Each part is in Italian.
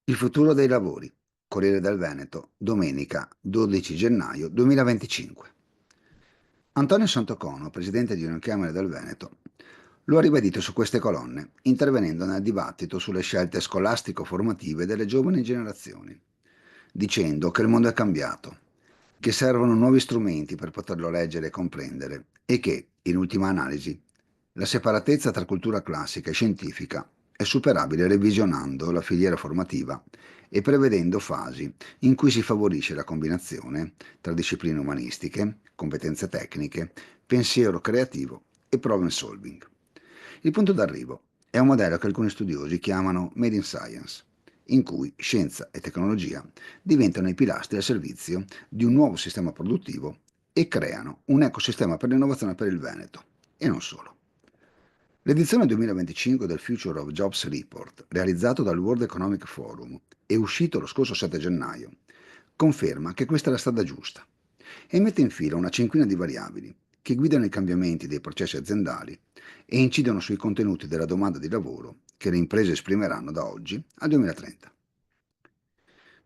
Il futuro dei lavori. Corriere del Veneto, domenica 12 gennaio 2025. Antonio Santocono, presidente di Unioncamere del Veneto, lo ha ribadito su queste colonne, intervenendo nel dibattito sulle scelte scolastico-formative delle giovani generazioni, dicendo che il mondo è cambiato, che servono nuovi strumenti per poterlo leggere e comprendere e che, in ultima analisi, la separatezza tra cultura classica e scientifica è superabile revisionando la filiera formativa e prevedendo fasi in cui si favorisce la combinazione tra discipline umanistiche, competenze tecniche, pensiero creativo e problem solving. Il punto d'arrivo è un modello che alcuni studiosi chiamano Made in Science, in cui scienza e tecnologia diventano i pilastri al servizio di un nuovo sistema produttivo e creano un ecosistema per l'innovazione per il Veneto, e non solo. L'edizione 2025 del Future of Jobs Report, realizzato dal World Economic Forum e uscito lo scorso 7 gennaio, conferma che questa è la strada giusta e mette in fila una cinquina di variabili che guidano i cambiamenti dei processi aziendali e incidono sui contenuti della domanda di lavoro che le imprese esprimeranno da oggi al 2030.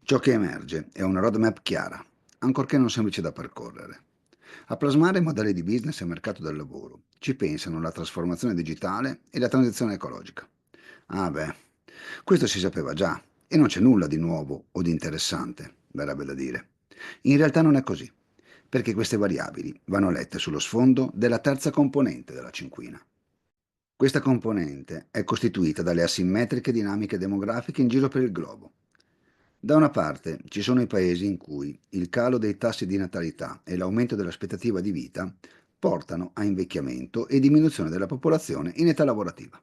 Ciò che emerge è una roadmap chiara, ancorché non semplice da percorrere. A plasmare i modelli di business e mercato del lavoro ci pensano la trasformazione digitale e la transizione ecologica. Ah beh, questo si sapeva già e non c'è nulla di nuovo o di interessante, verrebbe da dire. In realtà non è così, perché queste variabili vanno lette sullo sfondo della terza componente della cinquina. Questa componente è costituita dalle asimmetriche dinamiche demografiche in giro per il globo. Da una parte ci sono i paesi in cui il calo dei tassi di natalità e l'aumento dell'aspettativa di vita portano a invecchiamento e diminuzione della popolazione in età lavorativa.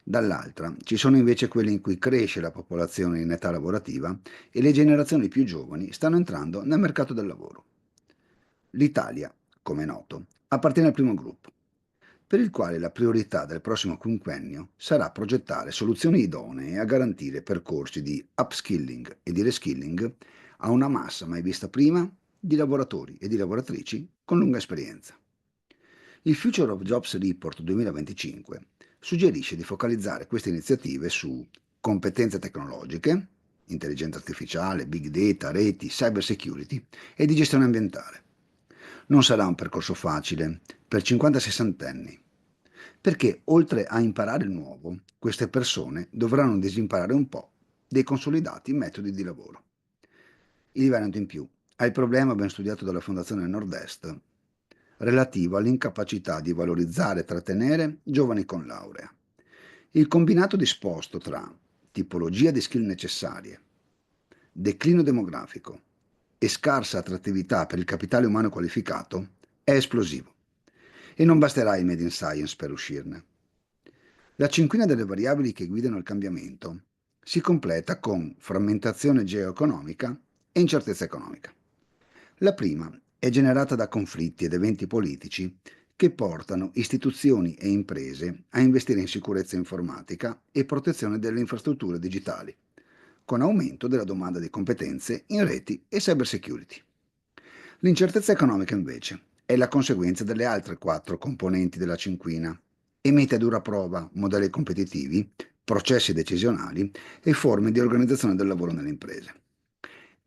Dall'altra ci sono invece quelli in cui cresce la popolazione in età lavorativa e le generazioni più giovani stanno entrando nel mercato del lavoro. L'Italia, come è noto, appartiene al primo gruppo, per il quale la priorità del prossimo quinquennio sarà progettare soluzioni idonee a garantire percorsi di upskilling e di reskilling a una massa mai vista prima di lavoratori e di lavoratrici con lunga esperienza. Il Future of Jobs Report 2025 suggerisce di focalizzare queste iniziative su competenze tecnologiche, intelligenza artificiale, big data, reti, cyber security e di gestione ambientale. Non sarà un percorso facile per 50-60 anni, perché oltre a imparare il nuovo, queste persone dovranno disimparare un po' dei consolidati metodi di lavoro. Il Veneto in più ha il problema ben studiato dalla Fondazione Nord-Est relativo all'incapacità di valorizzare e trattenere giovani con laurea. Il combinato disposto tra tipologia di skill necessarie, declino demografico e scarsa attrattività per il capitale umano qualificato è esplosivo e non basterà il Made in Science per uscirne. La cinquina delle variabili che guidano il cambiamento si completa con frammentazione geoeconomica e incertezza economica. La prima è generata da conflitti ed eventi politici che portano istituzioni e imprese a investire in sicurezza informatica e protezione delle infrastrutture digitali, con aumento della domanda di competenze in reti e cyber security. L'incertezza economica, invece, è la conseguenza delle altre quattro componenti della cinquina e mette a dura prova modelli competitivi, processi decisionali e forme di organizzazione del lavoro nelle imprese.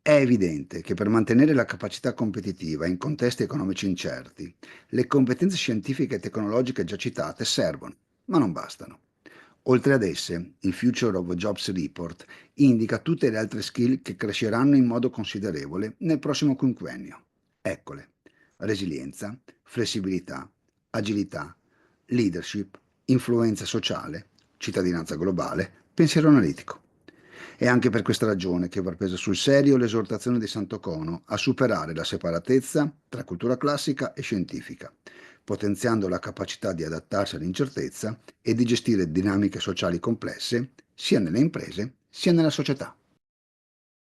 È evidente che per mantenere la capacità competitiva in contesti economici incerti, le competenze scientifiche e tecnologiche già citate servono, ma non bastano. Oltre ad esse, il Future of Jobs Report indica tutte le altre skill che cresceranno in modo considerevole nel prossimo quinquennio. Eccole: resilienza, flessibilità, agilità, leadership, influenza sociale, cittadinanza globale, pensiero analitico. È anche per questa ragione che va presa sul serio l'esortazione di Sant'Ocono a superare la separatezza tra cultura classica e scientifica, potenziando la capacità di adattarsi all'incertezza e di gestire dinamiche sociali complesse sia nelle imprese sia nella società.